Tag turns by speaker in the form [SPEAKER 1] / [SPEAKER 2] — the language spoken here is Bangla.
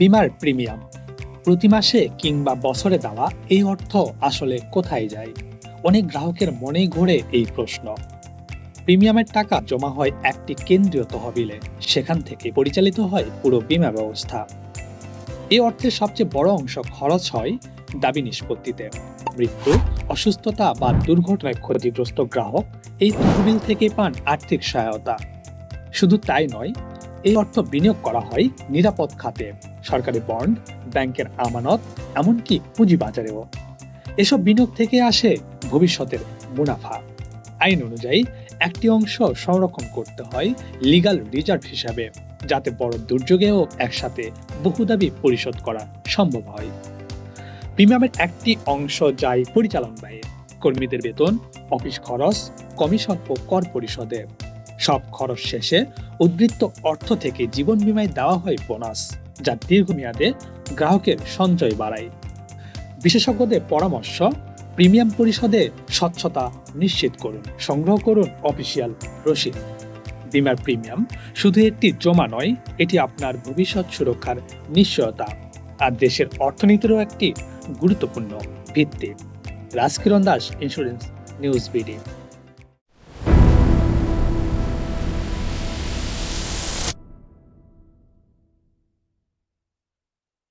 [SPEAKER 1] বিমার প্রিমিয়াম প্রতি মাসে কিংবা বছরে দেওয়া এই অর্থ আসলে কোথায় যায়? অনেক গ্রাহকের মনেই ঘোরে এই প্রশ্ন। প্রিমিয়ামের টাকা জমা হয় একটি কেন্দ্রীয় তহবিলে, সেখান থেকে পরিচালিত হয় পুরো বীমা ব্যবস্থা। এই অর্থের সবচেয়ে বড় অংশ খরচ হয় দাবি নিষ্পত্তিতে। মৃত্যু, অসুস্থতা বা দুর্ঘটনায় ক্ষতিগ্রস্ত গ্রাহক এই তহবিল থেকে পান আর্থিক সহায়তা। শুধু তাই নয়, এই অর্থ বিনিয়োগ করা হয় নিরাপদ খাতে, সরকারি বন্ড, ব্যাংকের আমানত, এমনকি পুঁজিবাজারেও। এসব বিনিয়োগ থেকে আসে ভবিষ্যতের মুনাফা। আইন অনুযায়ী একটি অংশ সংরক্ষণ করতে হয় লিগ্যাল রিজার্ভ হিসাবে, যাতে বড় দুর্যোগেও একসাথে বহু দাবি পরিশোধ করা সম্ভব হয়। প্রিমিয়ামের একটি অংশ যায় পরিচালন ব্যয়ে, কর্মীদের বেতন, অফিস খরচ, কমিশন ও কর পরিশোধে। সব খরচ শেষে উদ্বৃত্ত অর্থ থেকে জীবন বীমায় দেওয়া হয় বোনাস, যা দীর্ঘমেয়াদে গ্রাহকের সঞ্চয় বাড়ায়। বিশেষজ্ঞদের পরামর্শ, প্রিমিয়াম পরিশোধে স্বচ্ছতা নিশ্চিত করুন, সংগ্রহ করুন অফিসিয়াল রসিদ। বীমার প্রিমিয়াম শুধু একটি জমা নয়, এটি আপনার ভবিষ্যৎ সুরক্ষার নিশ্চয়তা আর দেশের অর্থনীতিরও একটি গুরুত্বপূর্ণ ভিত্তি। Rajkiran Das, insurance news BD.